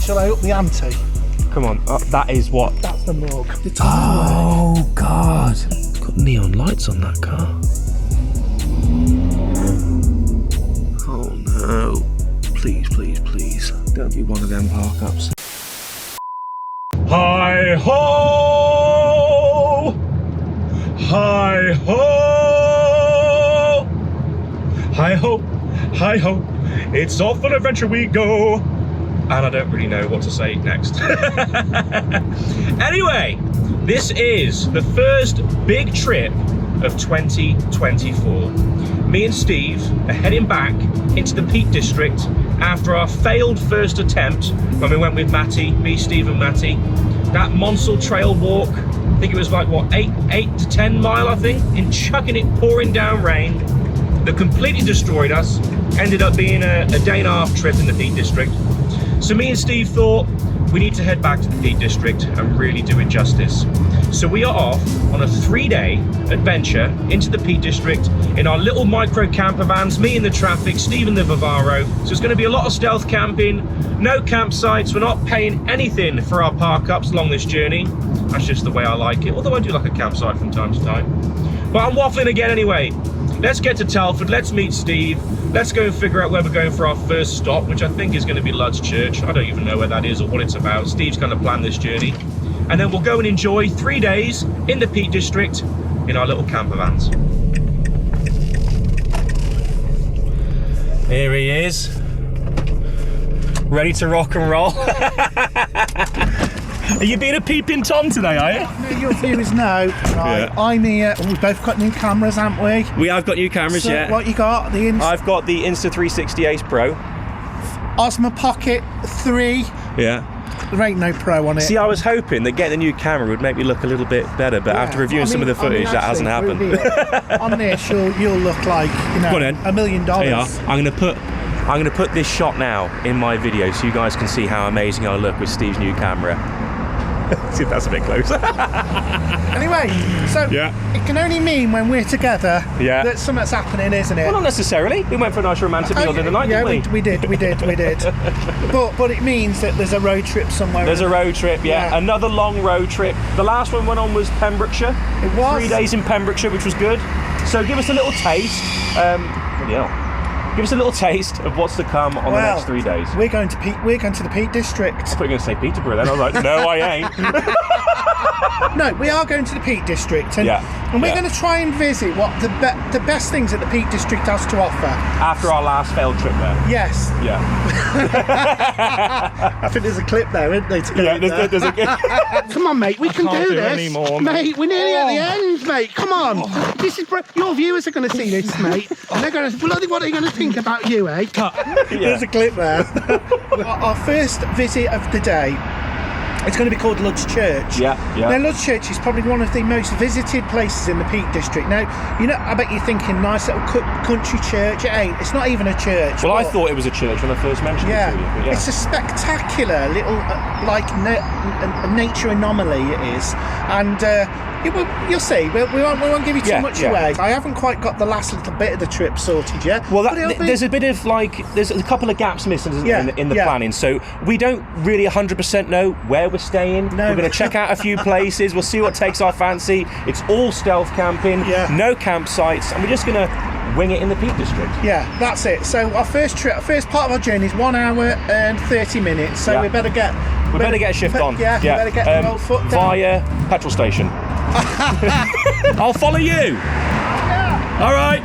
Shall I up the ante? Come on, that is what? That's the mug. Oh, God. It's got neon lights on that car. Oh, no. Please, please, please. Don't be one of them park-ups. Hi-ho! Hi-ho! Hi-ho! Hi-ho! It's off on adventure we go! And I don't really know what to say next. Anyway, this is the first big trip of 2024. Me and Steve are heading back into the Peak District after our failed first attempt when we went with Matty, me, Steve and Matty. That Monsell Trail walk, I think it was like, what, 8 to 10 mile, I think, in chucking it, pouring down rain, that completely destroyed us. Ended up being a day and a half trip in the Peak District. So me and Steve thought we need to head back to the Peak District and really do it justice. So we are off on a 3-day adventure into the Peak District in our little micro camper vans, me in the traffic, Steve in the Vivaro. So it's going to be a lot of stealth camping, no campsites, we're not paying anything for our park ups along this journey. That's just the way I like it, although I do like a campsite from time to time. But I'm waffling again anyway. Let's get to Telford, let's meet Steve, let's go and figure out where we're going for our first stop, which I think is going to be Lud's Church. I don't even know where that is or what it's about. Steve's going to plan this journey. And then we'll go and enjoy 3 days in the Peak District in our little camper vans. Here he is, ready to rock and roll. Are you being a peeping Tom today, are you? No, your view is no. Right, yeah. I'm here. We've both got new cameras, haven't we? We have got new cameras, so yeah. What you got? I've got the Insta360 Ace Pro. Osmo Pocket 3. Yeah. There ain't no Pro on it. See, I was hoping that getting a new camera would make me look a little bit better, but after reviewing some of the footage, that hasn't happened. On this, you'll look like, you know, $1 million. Yeah, I'm gonna put this shot now in my video so you guys can see how amazing I look with Steve's new camera. See if that's a bit close. Anyway, so it can only mean when we're together that something's happening, isn't it? Well, not necessarily. We went for a nice romantic meal the other night, didn't we? We did. But it means that there's a road trip somewhere. There's a road trip, yeah. Another long road trip. The last one went on was Pembrokeshire. It was. 3 days in Pembrokeshire, which was good. So give us a little taste. Give us a little taste of what's to come on the next 3 days. We're going to the Peak District. I thought you were going to say Peterborough then. I was like, no, I ain't. No, we are going to the Peak District, and we're going to try and visit what the best things that the Peak District has to offer. After our last failed trip there. Yes. Yeah. I think there's a clip there, isn't there? There's a clip. Come on, mate, we can do this. Anymore, mate, we're nearly at the end, mate. Come on. This is your viewers are going to see this, mate. And they're going to. What are they going to think about you, eh? There's a clip there. Our first visit of the day. It's going to be called Lud's Church. Yeah. Now, Lud's Church is probably one of the most visited places in the Peak District. Now, you know, I bet you're thinking, nice little country church. It ain't. It's not even a church. Well, I thought it was a church when I first mentioned it to you. But it's a spectacular little, nature anomaly, it is. And you'll see. We won't give you too much away. I haven't quite got the last little bit of the trip sorted yet. Well, there's a bit of there's a couple of gaps missing in the planning. So we don't really 100% know where we're staying. No. We're going to check out a few places. We'll see what takes our fancy. It's all stealth camping, no campsites, and we're just going to wing it in the Peak District. Yeah, that's it. So our first part of our journey is 1 hour and 30 minutes. So we better get a shift on. Yeah, we better get the old foot down. Via petrol station. I'll follow you. Yeah. All right.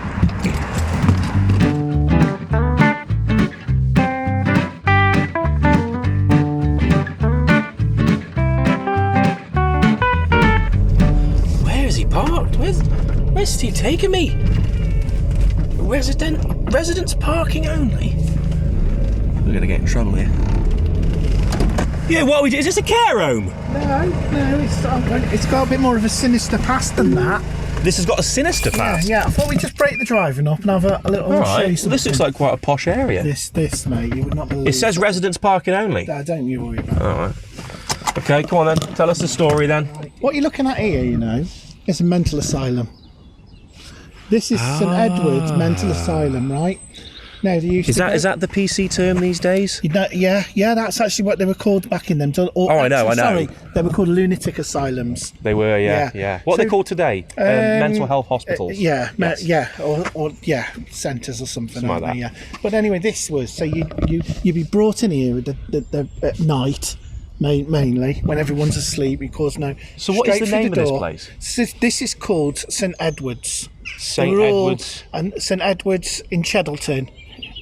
Where is he parked? Where's Steve taking me? Residence parking only. We're gonna get in trouble here. Yeah, what are we doing? Is this a care home? No, it's got a bit more of a sinister past than that. This has got a sinister past? Yeah, I thought we'd just break the driving up and have a little show you something. This looks like quite a posh area. This, mate, you would not believe. It says residence parking only. Don't you worry about it. All right. Okay, come on then. Tell us the story then. What you're looking at here, you know, is a mental asylum. This is St Edward's Mental Asylum, right? No, they used to. Is that the PC term these days? You know, yeah, that's actually what they were called back in them. I know. Sorry, they were called lunatic asylums. They were, yeah. What are they called today? Mental health hospitals. Yeah, or centres or something like that. Yeah. But anyway, this was so you'd be brought in here at night. Mainly when everyone's asleep, because So what is the name of this place? This is called St Edward's. St Edward's. And St Edward's in Cheddleton.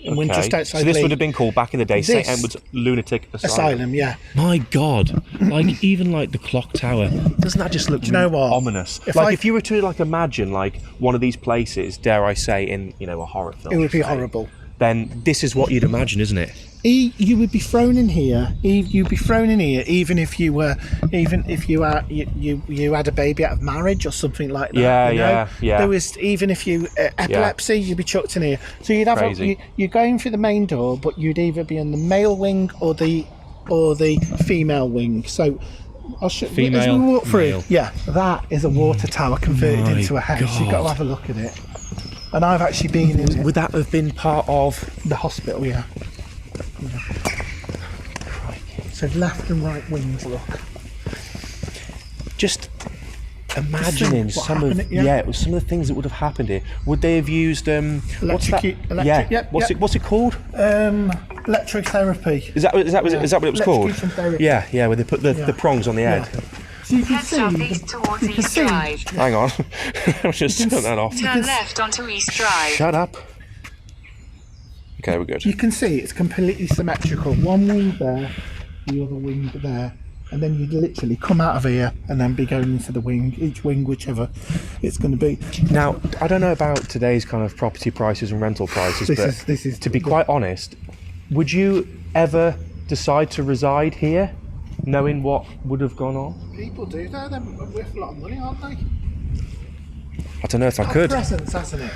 And just outside so this Leeds. would have been called back in the day St Edward's Lunatic Asylum. Yeah. My God, like even like the clock tower, doesn't that just look ominous? If you were to imagine one of these places, dare I say, in a horror film, it would be horrible. Then this is what you'd imagine, isn't it? You would be thrown in here. You'd be thrown in here, even if you had a baby out of marriage or something like that. Yeah. There was, even if you epilepsy, you'd be chucked in here. So you'd have you're going through the main door, but you'd either be in the male wing or the female wing. So I'll show you as we walk through. Male. Yeah, that is a water tower converted into a house. God. You've got to have a look at it. And I've actually been in it. Would that have been part of the hospital? Yeah. So left and right wings, look. Just imagining some of the things that would have happened here. Would they have used electric? What's it called? Electrotherapy. Is that what it was called? Therapy. Yeah, where they put the prongs on the head. So you can see. Hang on, I'll just turn that off. Turn left onto East Drive. Shut up. Okay, we're good. You can see it's completely symmetrical. One wing there, the other wing there, and then you'd literally come out of here and then be going into the wing, each wing, whichever it's going to be. Now, I don't know about today's kind of property prices and rental prices, this is to be quite honest, would you ever decide to reside here, knowing what would have gone on? People do, they're worth a lot of money, aren't they? I don't know if I could. Presence, hasn't it?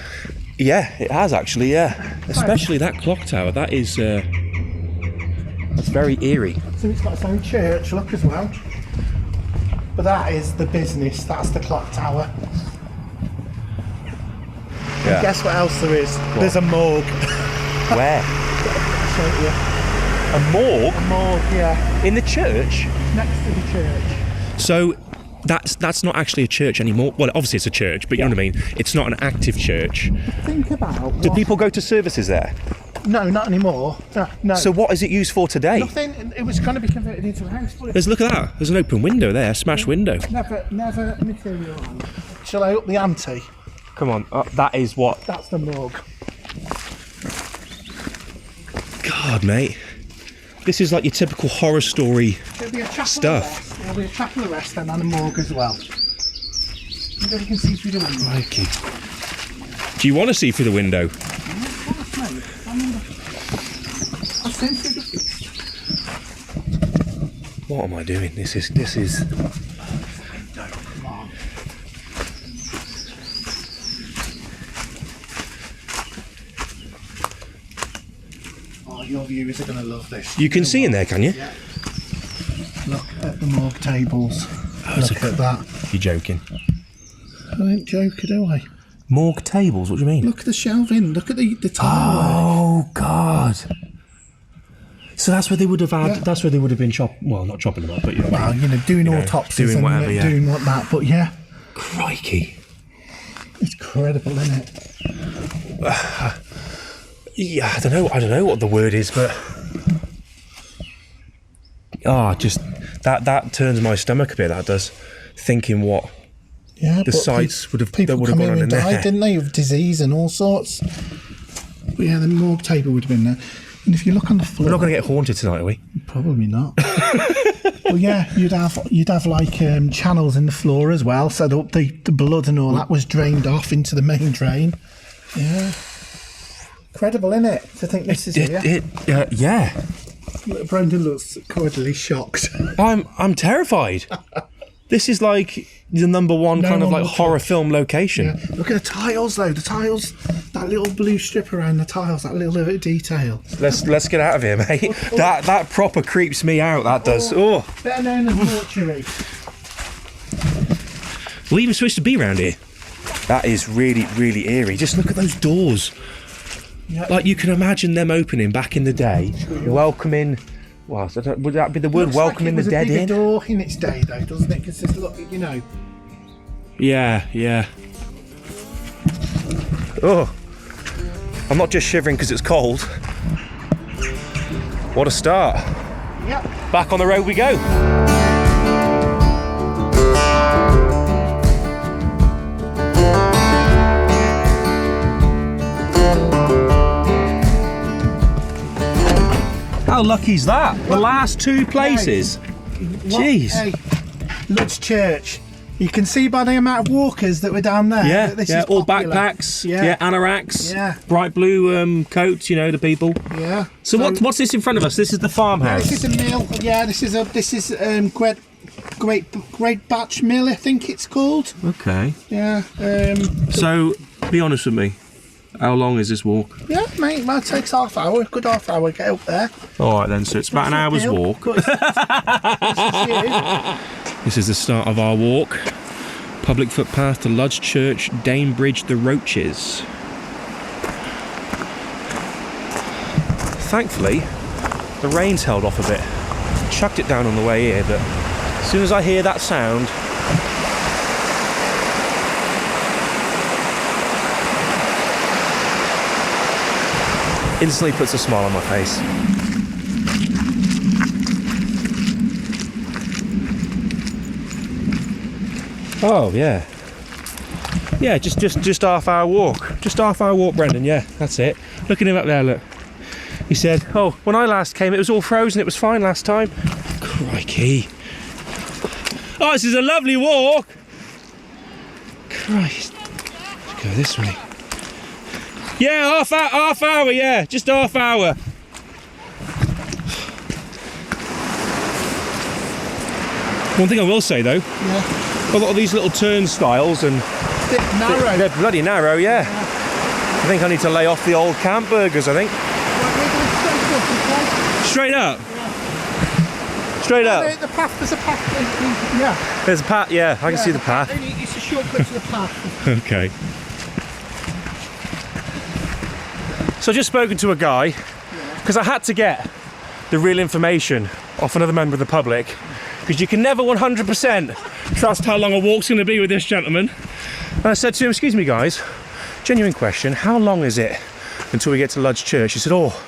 Yeah, it has actually, yeah. Especially that clock tower, that is, that's very eerie. So it's got its own church, look, as well. But that is the business, that's the clock tower. Yeah. And guess what else there is? What? There's a morgue. Where? I'll show you. A morgue? A morgue, yeah. In the church? Next to the church. So that's not actually a church anymore. Well, obviously it's a church, but you know what I mean? It's not an active church. Think about... Do people go to services there? No, not anymore. No. So what is it used for today? Nothing. It was going to be converted into a house. Look at that. There's an open window there, a smashed window. Never materialised. Shall I up the ante? Come on, that is what... That's the morgue. God, mate. This is like your typical horror story stuff. There'll be a chapel arrest and a morgue as well. You can see through the window. Crikey. Do you want to see through the window? What am I doing? This is. Oh, your viewers are going to love this. You can see in there, can you? Yeah. Look at the morgue tables. Look at that. You're joking. I don't joke, do I? Morgue tables? What do you mean? Look at the shelving. Look at the tile. Oh God. So that's where they would have had. Yeah. That's where they would have been not chopping them up, but doing autopsies, doing whatever, doing what that. But yeah, crikey, it's credible, isn't it? Yeah, I don't know what the word is, but just that turns my stomach a bit. That does, thinking what the sites would have gone on in there. Died, didn't they, of disease and all sorts? But yeah, the morgue table would have been there. And if you look on the floor, we're not going to get haunted tonight, are we? Probably not. Well, yeah, you'd have like channels in the floor as well, so the blood and all that was drained off into the main drain. Yeah, credible, isn't it? To think this is here. Yeah. Brendan looks quite shocked. I'm terrified. This is like the number one kind of like horror film location. Yeah. Look at the tiles though. The tiles, that little blue strip around the tiles, that little bit of detail. Let's get out of here, mate. That proper creeps me out. That does. Oh. Better known as mortuary. Are we even supposed to be around here? That is really, really eerie. Just look at those doors. Yeah. Like you can imagine them opening back in the day, welcoming. Well, would that be the word? Welcoming the dead in. It was a bigger door in its day, though, doesn't it? Because just look, you know. Yeah, yeah. Oh, I'm not just shivering because it's cold. What a start. Yep. Back on the road we go. How lucky's that? The last two places. Jeez. Hey, Lud's Church. You can see by the amount of walkers that were down there. Yeah, that this yeah, is all popular. backpacks, yeah, anoraks, Yeah. bright blue coats, you know, the people. Yeah. So what's this in front of us? This is the farmhouse. This is a mill. Yeah, this is great batch mill, I think it's called. Okay. Yeah. So, be honest with me. How long is this walk? Yeah, mate. Well, it takes half hour. Good half hour. Get up there. All right then. So it's about an hour's walk. This is the start of our walk. Public footpath to Lud's Church, Danebridge, the Roaches. Thankfully, the rain's held off a bit. Chucked it down on the way here, but as soon as I hear that sound, instantly puts a smile on my face. Oh yeah. Yeah, just half hour walk. Just half hour walk, Brendan, yeah, that's it. Look at him up there, look. He said, oh, when I last came it was all frozen, it was fine last time. Crikey. Oh, this is a lovely walk. Christ. Let's go this way. Yeah, half hour, yeah, just half hour. One thing I will say though, Yeah. a lot of these little turnstiles and Bit narrow. they're bloody narrow, yeah. I think I need to lay off the old camp burgers, I think. Straight up? Yeah. Straight up? The path, there's a path. Yeah. There's a path, yeah, I can see the path. It's a shortcut to the path. Okay. So I just spoken to a guy, because I had to get the real information off another member of the public, because you can never 100% trust how long a walk's going to be with this gentleman. And I said to him, excuse me guys, genuine question, how long is it until we get to Lud's Church? He said, oh,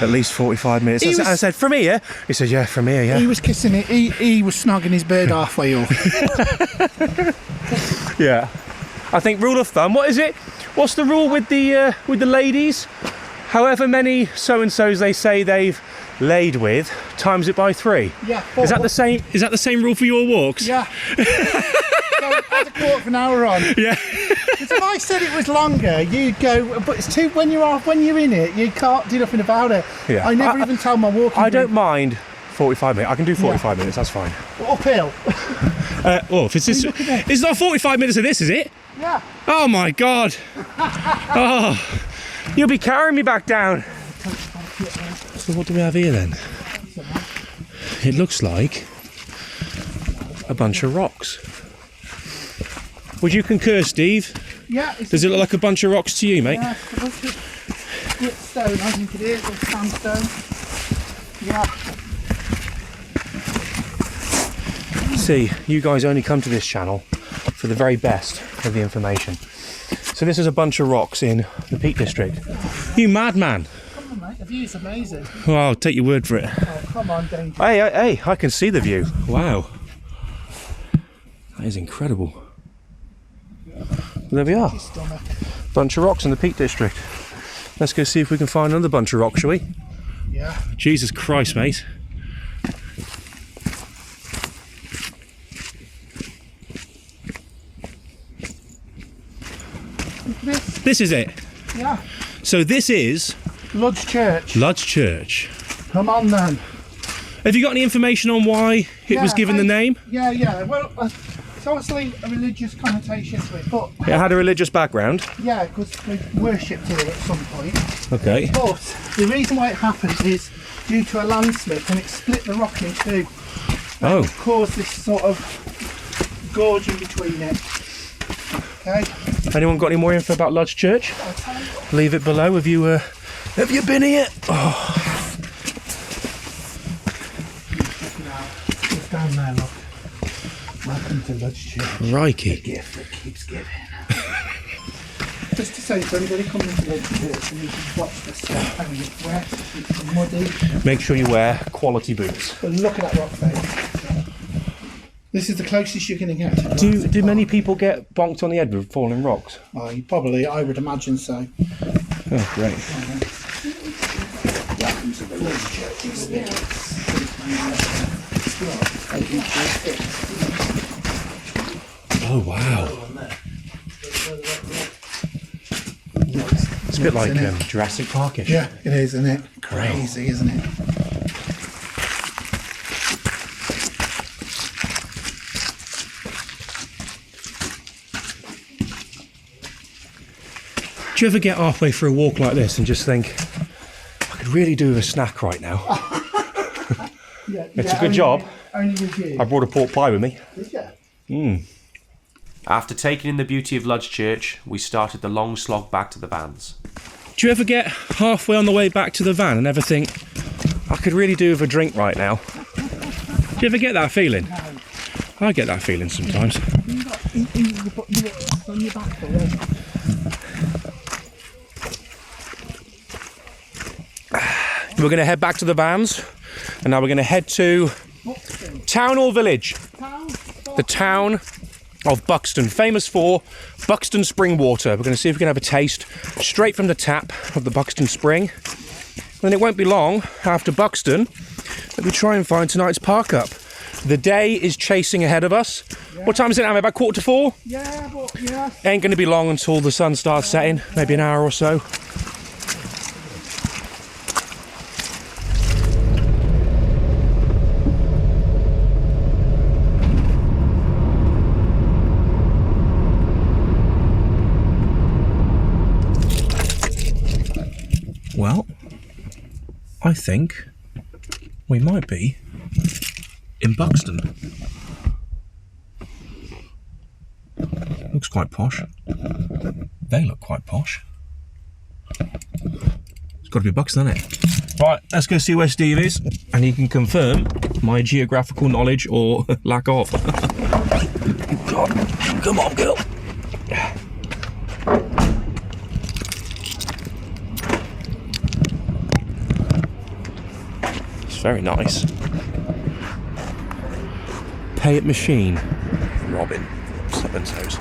at least 45 minutes. I said, from here? He said, yeah, from here, yeah. He was kissing it, he was snogging his bird halfway up. Yeah. I think rule of thumb, what is it? What's the rule with the ladies? However many so-and-sos they say they've laid with, times it by 3. Yeah. Is that the same? Is that the same rule for your walks? Yeah. So add a quarter of an hour on. Yeah. Because if I said it was longer, you'd go. But it's too. When you're in it, you can't do nothing about it. Yeah. I never even tell my walking. I don't mind 45 minutes. I can do 45 minutes. That's fine. Uphill. Oh, if it's this, it's not 45 minutes of this, is it? Yeah. Oh my God. Oh, you'll be carrying me back down. So what do we have here then? It looks like a bunch of rocks. Would you concur, Steve? Yeah. Does it look like a bunch of rocks to you, mate? Yeah. It's a bunch of gritstone, I think it is, or sandstone. Yeah. See, you guys only come to this channel for the very best of the information. So this is a bunch of rocks in the Peak District. You madman! Come on, mate. The view's amazing. Well, I'll take your word for it. Oh, come on, Danger. Hey, I can see the view. Wow. That is incredible. There we are. Stomach. Bunch of rocks in the Peak District. Let's go see if we can find another bunch of rocks, shall we? Yeah. Jesus Christ, mate. This is it. Yeah. So this is Lud's Church. Lud's Church. Come on then. Have you got any information on why it was given the name? Yeah. Well, it's obviously a religious connotation to it, but It had a religious background. yeah, because they worshipped here at some point. Okay. But the reason why it happened is due to a landslip, and it split the rock in two. Oh. Caused this sort of gorge in between it. Okay. Anyone got any more info about Lud's Church? I'll tell you. Leave it below if you Have you been here? Oh. It's down there, look. Welcome to Lodge Church. Crikey. The gift that keeps giving. Just to say, for anybody coming to Lodge Church and you can watch the stuff and it's wet, it's muddy. Make sure you wear quality boots. But look at that rock face. This is the closest you're going to get. Do many people get bonked on the head with falling rocks? Oh, you probably, I would imagine so. Oh, great. Welcome to the Lodge Church experience. Oh, wow. It's a bit like Jurassic Parkish. Yeah, it is, isn't it? Great. Crazy, isn't it? Do you ever get halfway through a walk like this and just think, I could really do with a snack right now? Yeah, It's a good job. Only with you. I brought a pork pie with me. Did you? After taking in the beauty of Lodge Church, we started the long slog back to the vans. Do you ever get halfway on the way back to the van and ever think, I could really do with a drink right now? Do you ever get that feeling? No. I get that feeling sometimes. You on your back already. We're going to head back to the vans, and now we're going to head to Buxton. town or village? Town. The town of Buxton, famous for Buxton spring water. We're going to see if we can have a taste straight from the tap of the Buxton spring. And it won't be long after Buxton that we try and find tonight's park up. The day is chasing ahead of us. Yeah. What time is it now? About 3:45? Yeah, but yeah. Ain't going to be long until the sun starts setting, maybe an hour or so. Well, I think we might be in Buxton. Looks quite posh. They look quite posh. It's got to be Buxton, hasn't it? Right, let's go see where Steve is, and he can confirm my geographical knowledge or lack of. God, come on, girl. Very nice. Pay it machine. Robin. Seven toes.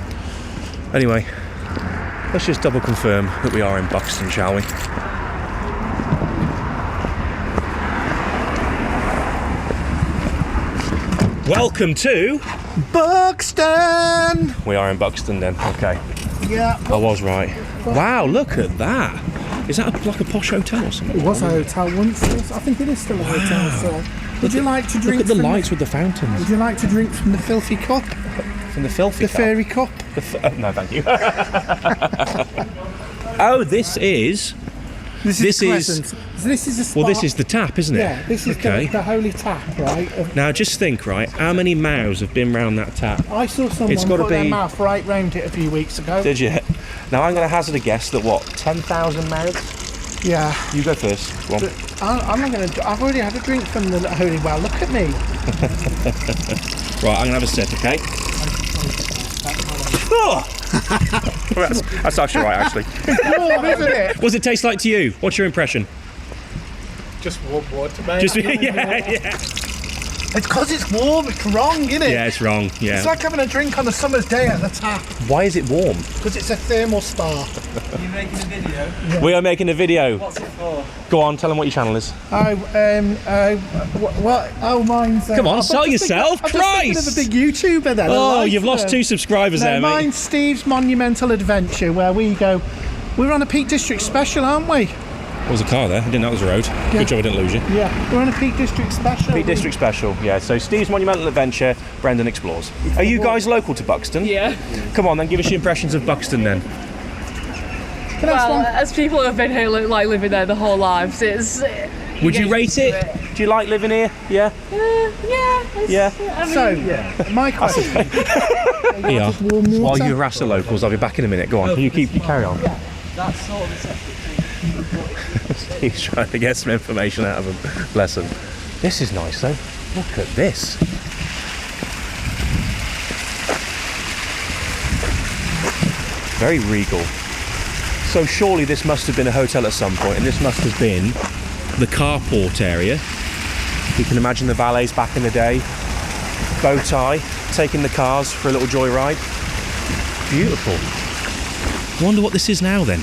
Anyway, let's just double confirm that we are in Buxton, shall we? Welcome to Buxton! We are in Buxton then, okay. Yeah. I was right. Wow, look at that. Is that like a posh hotel or something? It was a hotel once. I think it is still a hotel. So, would you like to drink? Look at the lights with the fountains. Would you like to drink from the filthy cup? From the filthy The fairy cup? no, thank you. Oh, this is This is a spot. well, this is the tap, isn't it? Yeah, this is the holy tap, right? Now, just think, right? How many mouths have been round that tap? I saw someone It's gotta put their be- mouth right round it a few weeks ago. Did you? Now, I'm going to hazard a guess that what 10,000 mouths? Yeah. You go first. Go on. I'm not going to. I've already had a drink from the holy well. Look at me. Right, I'm going to have a sip, okay? Oh! that's actually right, actually. Warm, isn't it? What does it taste like to you? What's your impression? Just warm water, mate. Just yeah. It's because it's warm. It's wrong, isn't it? Yeah, it's wrong. Yeah. It's like having a drink on a summer's day at the tap. Why is it warm? Because it's a thermal spa. Are you making a video? Yeah. We are making a video. What's it for? Go on, tell them what your channel is. Mine's. Come on, sell yourself, I'm just thinking of a big YouTuber then. Oh, you've lost 2 subscribers there, mate. Mine's Steve's Monumental Adventure, where we go. We're on a Peak District special, aren't we? There was a car there. I didn't know it was a road. Good job I didn't lose you. Yeah, we're on a Peak District special. Peak District Special, yeah. So Steve's Monumental Adventure, Brendan Explores. Are you guys local to Buxton? Yeah. Come on, then give us your impressions of Buxton then. Can I ask Well, one? as people who have been here, like living there their whole lives, it's. Would you rate it? Do you like living here? Yeah? Yeah. I mean, So, my question. Yeah. Warm water. While you harass the locals, I'll be back in a minute. Go on, you carry on. That's sort of a separate thing. He's trying to get some information out of him. Bless him. This is nice though. Look at this. Very regal. So surely this must have been a hotel at some point, and this must have been the carport area. You can imagine the valets back in the day. Bow tie, taking the cars for a little joyride. Beautiful. I wonder what this is now then.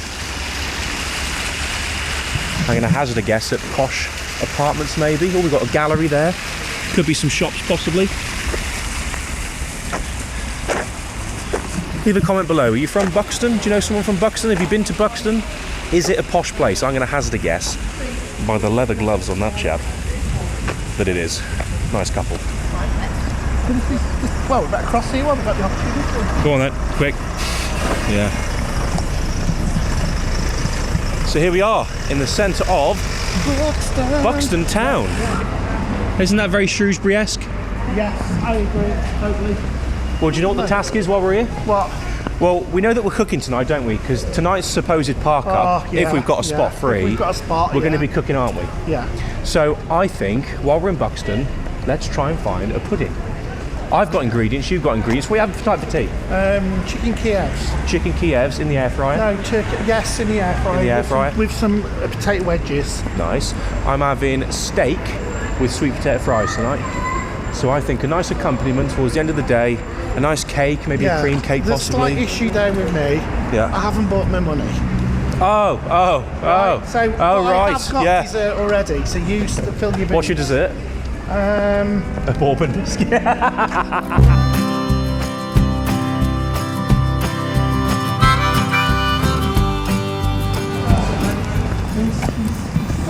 I'm going to hazard a guess at posh apartments maybe. Oh, we've got a gallery there. Could be some shops possibly. Leave a comment below. Are you from Buxton? Do you know someone from Buxton? Have you been to Buxton? Is it a posh place? I'm going to hazard a guess by the leather gloves on that chap that it is. Nice couple. Well, we're better cross here. We've got the opportunity. Go on then, quick. Yeah. So here we are in the centre of Buxton town. Isn't that very Shrewsbury-esque? Yes, I agree, totally. Well, do you know what the task is while we're here? What? Well, we know that we're cooking tonight, don't we? Because tonight's supposed park up, if we've got a spot free, if we've got a spot, we're going to be cooking, aren't we? Yeah. So I think, while we're in Buxton, let's try and find a pudding. I've got ingredients, you've got ingredients. What do you have tonight for tea? Chicken Kievs. Chicken Kievs in the air fryer? No, yes, in the air fryer. In the air fryer? With some potato wedges. Nice. I'm having steak with sweet potato fries tonight. So I think a nice accompaniment towards the end of the day, a nice cake, maybe a cream cake possibly. There's a slight issue there with me. Yeah. I haven't bought my money. Oh. So I have got dessert already, so you fill your bin. What's your dessert? A bourbon biscuit.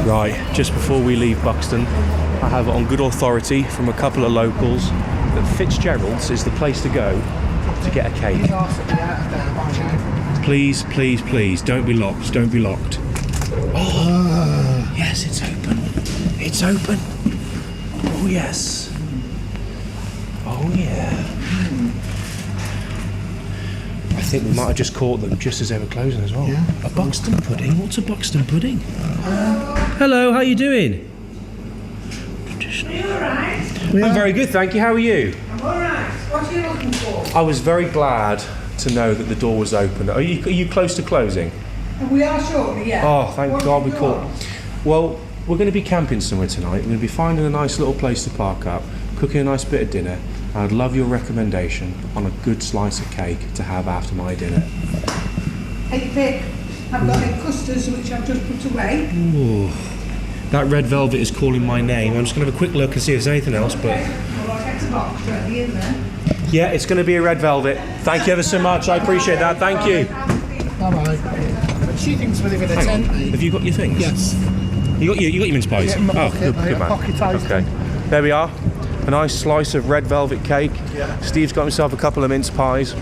Right, just before we leave Buxton, I have it on good authority from a couple of locals that Fitzgerald's is the place to go to get a cake. Please, please, please, don't be locked, don't be locked. Oh, yes, it's open. It's open. Oh, yes. Oh, yeah. I think we might have just caught them just as they were closing as well. Yeah. A Buxton pudding? What's a Buxton pudding? Hello, how are you doing? Are you alright? I'm very good, thank you. How are you? I'm alright. What are you looking for? I was very glad to know that the door was open. Are you close to closing? We are shortly, yeah. Oh, thank What God do we you caught. want? Well, we're going to be camping somewhere tonight. We're going to be finding a nice little place to park up, cooking a nice bit of dinner. And I'd love your recommendation on a good slice of cake to have after my dinner. Hey, pick. I've got egg custards which I've just put away. Ooh, that red velvet is calling my name. I'm just going to have a quick look and see if there's anything else. But Well, I'll get a box ready in there. yeah, it's going to be a red velvet. Thank you ever so much. I appreciate that. Thank you. Bye-bye. She thinks we're living in a Hang on. tent, mate. Have you got your things? Yes. You got your mince pies? Yeah, in my pocket. good I man. pocketised Okay, them. there we are. A nice slice of red velvet cake. Yeah. Steve's got himself a couple of mince pies.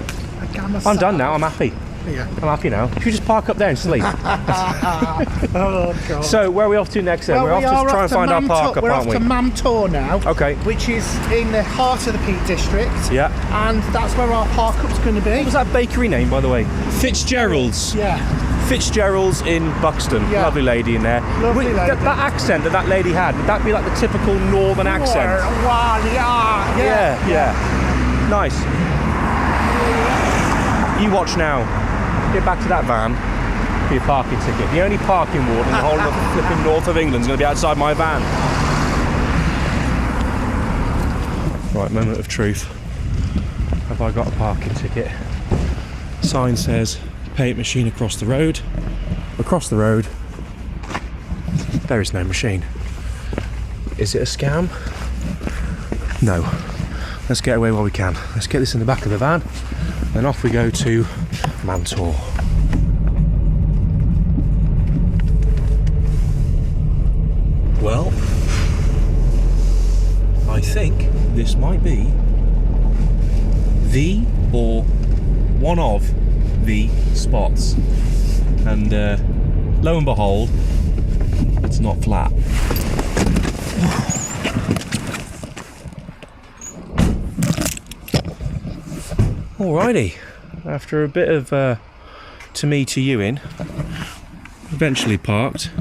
I'm done now. I'm happy. Yeah. I'm happy now. Should we just park up there and sleep? Oh, God. So, where are we off to next then? We're off to try and find our park up, We're aren't off we? to Mam Tor now. Okay. Which is in the heart of the Peak District. Yeah. And that's where our park up's going to be. What was that bakery name, by the way? Fitzgerald's. Yeah. Fitzgerald's in Buxton. Yeah. Lovely lady in there. Lovely lady. That accent that lady had, would that be like the typical northern accent? Yeah. Nice. You watch now. Get back to that van for your parking ticket. The only parking warden in the whole of the flipping north of England is going to be outside my van. Right, moment of truth. Have I got a parking ticket? Sign says pay at machine across the road. Across the road, there is no machine. Is it a scam? No. Let's get away while we can. Let's get this in the back of the van, and off we go to Mam Tor. Well, I think this might be the or one of the spots, and lo and behold, it's not flat. Alrighty, after a bit of to me to you in, eventually parked.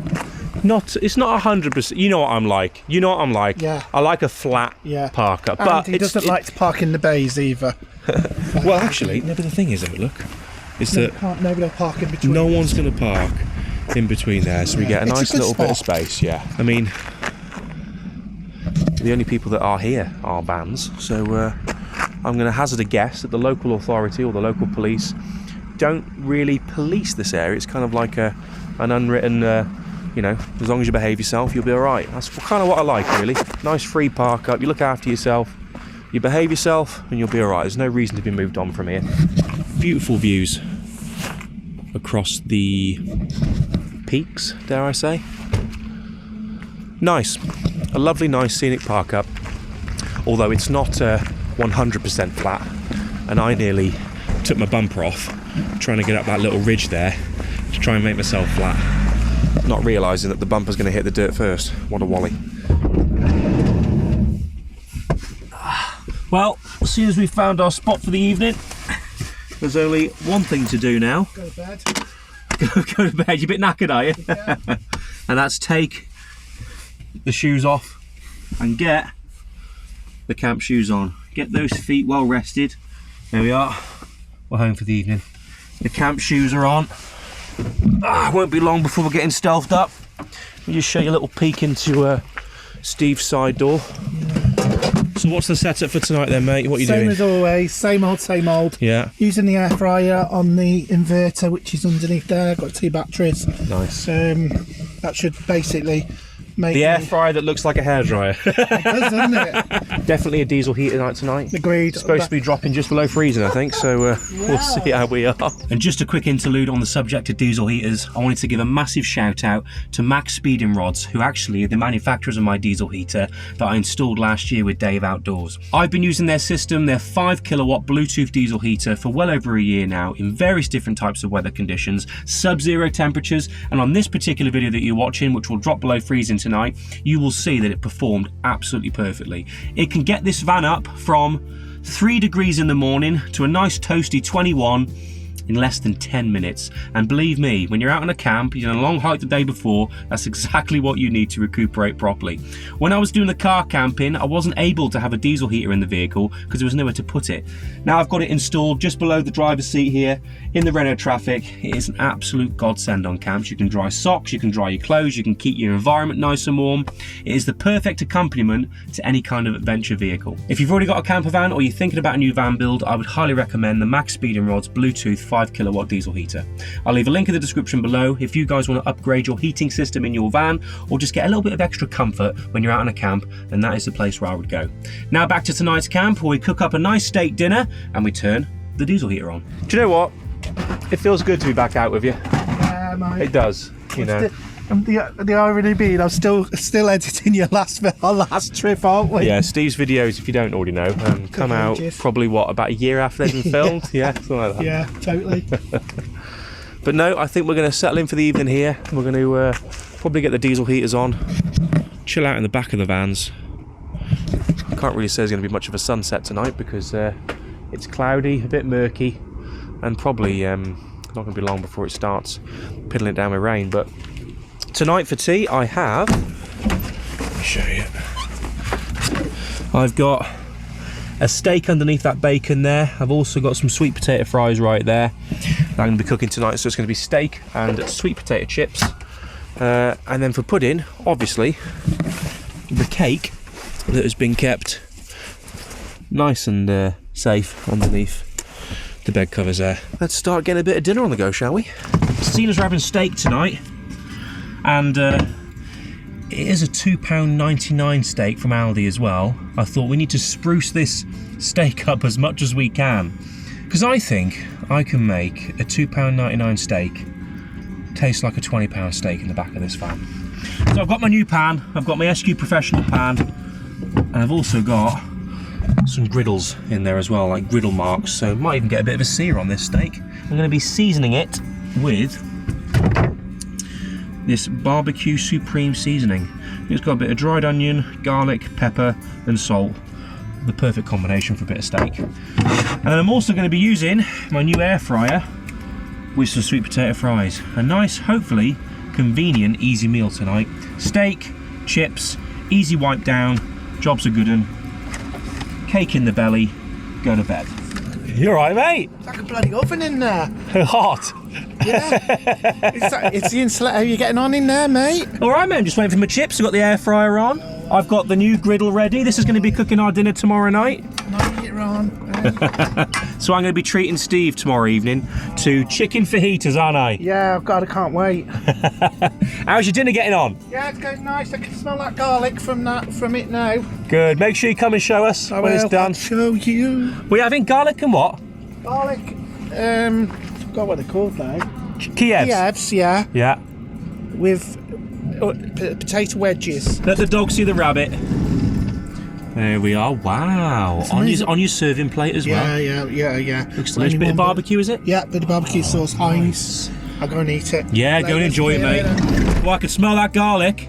It's not 100%. You know what I'm like. Yeah. I like a flat park up. But he doesn't like to park in the bays either. Well, actually, no, but the thing is, look, is that Nobody will park in between. no one's going to park in between there, so we get a It's a nice good little bit of spot. space. Yeah. I mean, the only people that are here are vans, so I'm going to hazard a guess that the local authority or the local police don't really police this area. It's kind of like an unwritten, you know, as long as you behave yourself, you'll be all right. That's kind of what I like, really. Nice free park up. You look after yourself, you behave yourself, and you'll be all right. There's no reason to be moved on from here. Beautiful views across the peaks, dare I say. Nice. A lovely, nice scenic park up. Although it's not 100% flat, and I nearly took my bumper off trying to get up that little ridge there to try and make myself flat, not realising that the bumper's going to hit the dirt first. What a wally. Well, as soon as we found our spot for the evening, there's only one thing to do now. Go to bed. Go to bed. You're a bit knackered, are you? Yeah. And that's take the shoes off and get the camp shoes on. Get those feet well rested. There we are. We're home for the evening. The camp shoes are on. Won't be long before we're getting stealthed up. Let me just show you a little peek into Steve's side door. So what's the setup for tonight then, mate? What are you doing? Same as always, same old. Yeah. Using the air fryer on the inverter, which is underneath there. Got 2 batteries. Nice. That should basically make The air fryer that looks like a hairdryer. It does, doesn't it? Definitely a diesel heater night tonight. Agreed. It's supposed to be dropping just below freezing, I think, so we'll see how we are. And just a quick interlude on the subject of diesel heaters, I wanted to give a massive shout out to Max Speeding Rods, who actually are the manufacturers of my diesel heater that I installed last year with Dave Outdoors. I've been using their system, their 5 kilowatt Bluetooth diesel heater, for well over a year now in various different types of weather conditions, sub-zero temperatures, and on this particular video that you're watching, which will drop below freezing tonight, you will see that it performed absolutely perfectly. It can get this van up from 3 degrees in the morning to a nice toasty 21 in less than 10 minutes. And believe me, when you're out on a camp, you've done a long hike the day before, that's exactly what you need to recuperate properly. When I was doing the car camping, I wasn't able to have a diesel heater in the vehicle because there was nowhere to put it. Now I've got it installed just below the driver's seat here in the Renault Traffic. It is an absolute godsend on camps. You can dry socks, you can dry your clothes, you can keep your environment nice and warm. It is the perfect accompaniment to any kind of adventure vehicle. If you've already got a camper van or you're thinking about a new van build, I would highly recommend the Max Speeding Rods Bluetooth 5 kilowatt diesel heater. I'll leave a link in the description below if you guys want to upgrade your heating system in your van or just get a little bit of extra comfort when you're out on a camp, then that is the place where I would go. Now back to tonight's camp, where we cook up a nice steak dinner and we turn the diesel heater on. Do you know what? It feels good to be back out with you. Yeah, mate. It does, you know. The irony being, I'm still editing our last trip, aren't we? Yeah, Steve's videos, if you don't already know, come out probably, what, about a year after they've been filmed? Yeah, something like that. Yeah, totally. But no, I think we're going to settle in for the evening here. We're going to probably get the diesel heaters on, chill out in the back of the vans. I can't really say there's going to be much of a sunset tonight because it's cloudy, a bit murky, and probably not going to be long before it starts piddling it down with rain. But tonight for tea I have, let me show you, I've got a steak underneath that bacon there. I've also got some sweet potato fries right there that I'm going to be cooking tonight, so it's going to be steak and sweet potato chips. And then for pudding, obviously, the cake that has been kept nice and safe underneath the bed covers there. Let's start getting a bit of dinner on the go, shall we? Seeing as we're having steak tonight, and it is a £2.99 steak from Aldi as well, I thought we need to spruce this steak up as much as we can, because I think I can make a £2.99 steak taste like a £20 steak in the back of this van. So I've got my new pan, I've got my SQ Professional pan, and I've also got some griddles in there as well, like griddle marks, so might even get a bit of a sear on this steak. I'm going to be seasoning it with this barbecue supreme seasoning. It's got a bit of dried onion, garlic, pepper and salt. The perfect combination for a bit of steak. And I'm also going to be using my new air fryer with some sweet potato fries. A nice, hopefully, convenient, easy meal tonight. Steak, chips, easy wipe down, job's a good one. Cake in the belly, go to bed. You alright, mate? It's like a bloody oven in there. Hot. Yeah. It's the insulator. How are you getting on in there, mate? Alright, mate, I'm just waiting for my chips. I've got the air fryer on. I've got the new griddle ready. This is going to be cooking our dinner tomorrow night. So I'm going to be treating Steve tomorrow evening to chicken fajitas, aren't I? Yeah, I can't wait. How's your dinner getting on? Yeah, it's going nice. I can smell that garlic from it now. Good. Make sure you come and show us when it's done. I'll show you. We're having garlic and what? Garlic. I forgot what they're called now. Kievs. Kievs, yeah. Yeah. With potato wedges. Let the dog see the rabbit. There we are. Wow. On your serving plate as well. Yeah. Looks nice. Bit of barbecue, is it? Yeah, bit of barbecue sauce, Heinz. I'll go and eat it. Yeah, go and enjoy it, mate. Well, I can smell that garlic.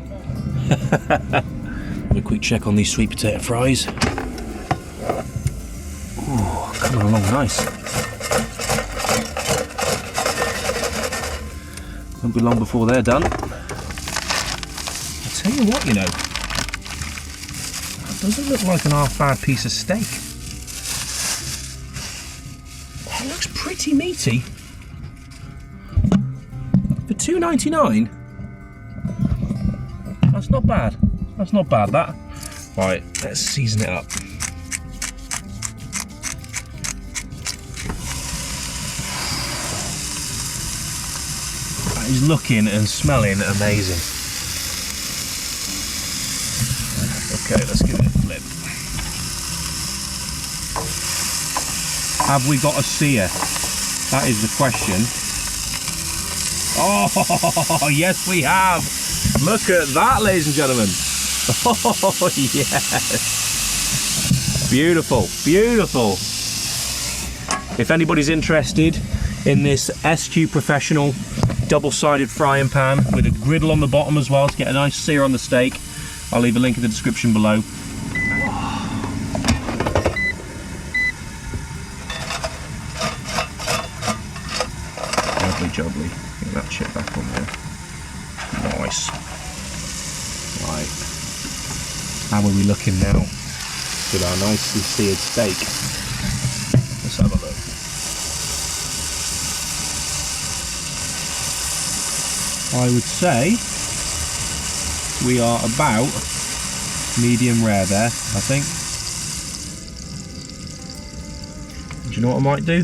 Have a quick check on these sweet potato fries. Ooh, coming along nice. Won't be long before they're done. I'll tell you what, you know. That doesn't look like an half-bad piece of steak. That looks pretty meaty. For $2.99? That's not bad. That's not bad, that. Right, let's season it up. That is looking and smelling amazing. Okay, let's give it a flip. Have we got a sear? That is the question. Oh, yes we have. Look at that, ladies and gentlemen. Oh, yes. Beautiful, beautiful. If anybody's interested in this SQ Professional double-sided frying pan with a griddle on the bottom as well to get a nice sear on the steak, I'll leave a link in the description below. Lovely jubbly. Get that chip back on there. Nice. Right. How are we looking now with our nicely seared steak? Let's have a look. I would say we are about medium rare there, I think. Do you know what I might do?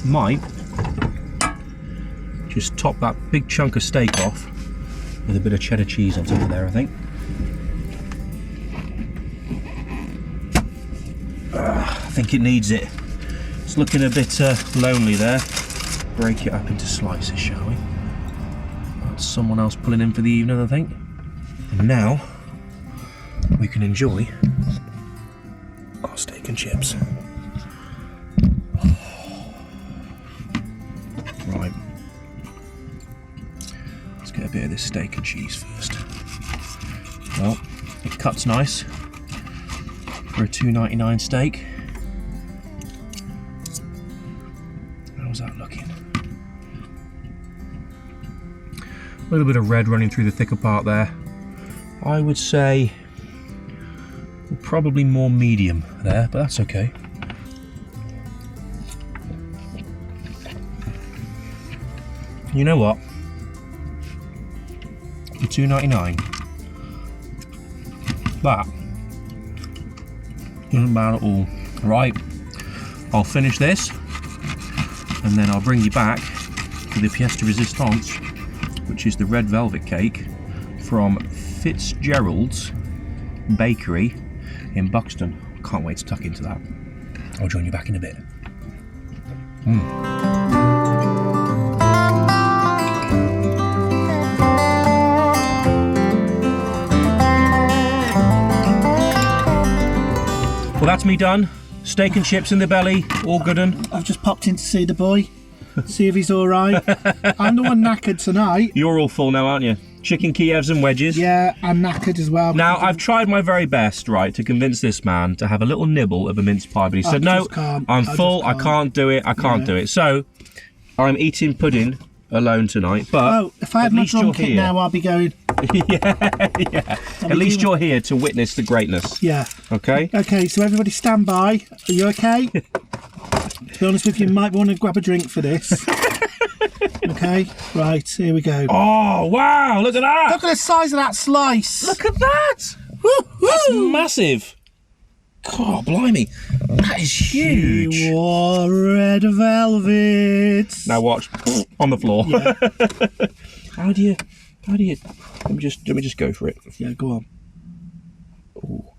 Might just top that big chunk of steak off with a bit of cheddar cheese on top of there, I think. I think it needs it. It's looking a bit lonely there. Break it up into slices, shall we? That's someone else pulling in for the evening, I think. And now we can enjoy our steak and chips. Right. Let's get a bit of this steak and cheese first. Well, it cuts nice for a $2.99 steak. How's that looking? A little bit of red running through the thicker part there. I would say probably more medium there, but that's okay. You know what? For $2.99, that isn't bad at all. Right, I'll finish this and then I'll bring you back to the pièce de résistance, which is the red velvet cake from Fitzgerald's Bakery in Buxton. Can't wait to tuck into that. I'll join you back in a bit. Well, that's me done. Steak and chips in the belly, all good un. I've just popped in to see the boy, see if he's all right. I'm the one knackered tonight. You're all full now, aren't you? Chicken Kievs and wedges. Yeah, I'm knackered as well. Now, I've tried my very best, right, to convince this man to have a little nibble of a mince pie, but he said, no, I'm full, I can't do it, I can't do it. So, I'm eating pudding alone tonight, but Oh, if I had at my least drum you're kit here. now, I'll be going. yeah. At least you're here to witness the greatness. Yeah. Okay. Okay, so everybody stand by. Are you okay? To be honest with you, you might want to grab a drink for this. Okay, right, here we go. Oh wow! Look at that! Look at the size of that slice. Look at that! That's massive. God, blimey, that is huge. You are red velvet. Now watch on the floor. Yeah. How do you? Let me just go for it. Yeah, go on. Oh,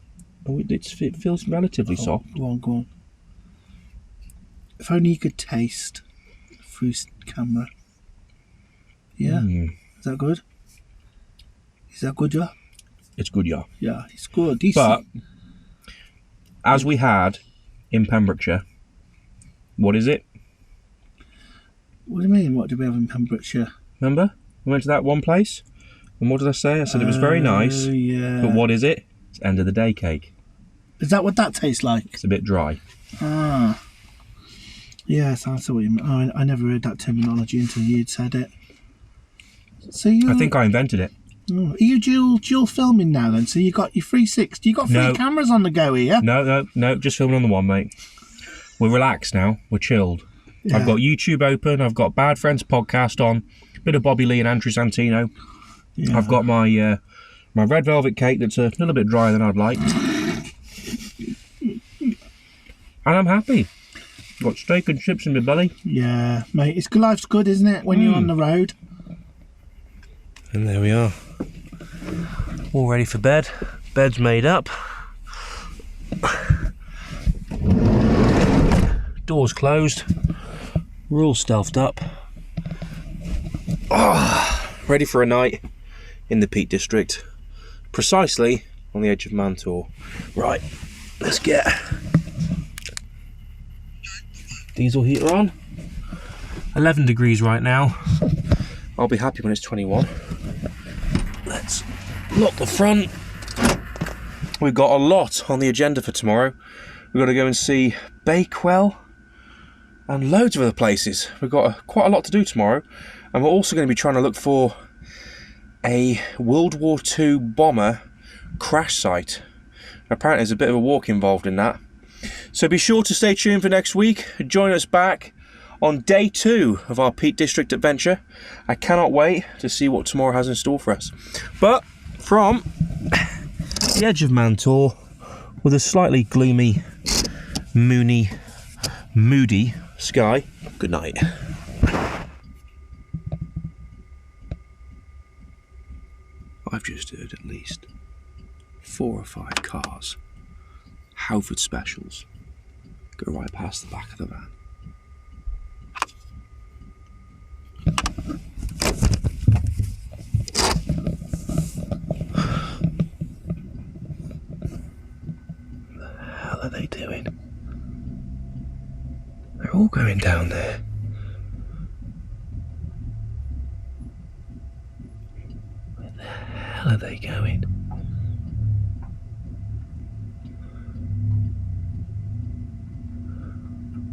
it feels relatively soft. Go on. If only you could taste through camera. Yeah. Is that good? Yeah? It's good, yeah. Yeah, it's good. Decent. But as we had in Pembrokeshire, what is it? What do you mean? What did we have in Pembrokeshire? Remember? We went to that one place, and what did I say? I said it was very nice. Yeah. But what is it? It's end of the day cake. Is that what that tastes like? It's a bit dry. Ah. Yes, I saw what you mean. Oh, I never heard that terminology until you'd said it. So you. I think I invented it. Oh, are you dual filming now then? So you got your 360. You got three cameras on the go here. No, just filming on the one, mate. We're relaxed now. We're chilled. Yeah. I've got YouTube open. I've got Bad Friends podcast on. Bit of Bobby Lee and Andrew Santino. Yeah. I've got my my red velvet cake that's a little bit drier than I'd like. And I'm happy. Got steak and chips in my belly. Yeah, mate. It's life's good, isn't it? When you're on the road. And there we are. All ready for bed. Bed's made up. Doors closed. We're all stealthed up. Ready for a night in the Peak District. Precisely on the edge of Mam Tor. Right, let's get diesel heater on. 11 degrees right now. I'll be happy when it's 21. Let's lock the front. We've got a lot on the agenda for tomorrow. We've got to go and see Bakewell and loads of other places. We've got quite a lot to do tomorrow, and we're also going to be trying to look for a World War II bomber crash site. Apparently there's a bit of a walk involved in that. So be sure to stay tuned for next week. Join us back on day 2 of our Peak District adventure. I cannot wait to see what tomorrow has in store for us. But from the edge of Mam Tor, with a slightly gloomy, moody sky, good night. I've just heard at least 4 or 5 cars, Halford specials, go right past the back of the van. What the hell are they doing? They're all going down there. Where the hell are they going?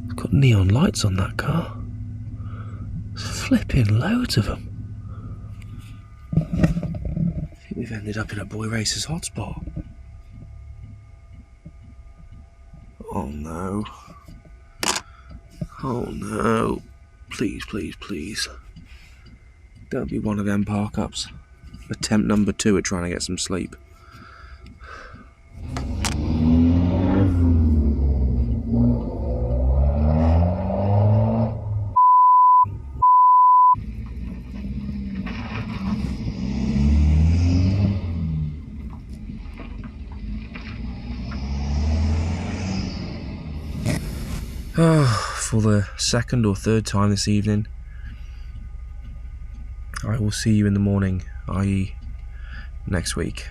It's got neon lights on that car. There's flipping loads of them. I think we've ended up in a boy racer's hotspot. Oh no. Oh no. Please, please, please. Don't be one of them park-ups. Attempt number 2 at trying to get some sleep. For the 2nd or 3rd time this evening, I will see you in the morning, i.e. next week.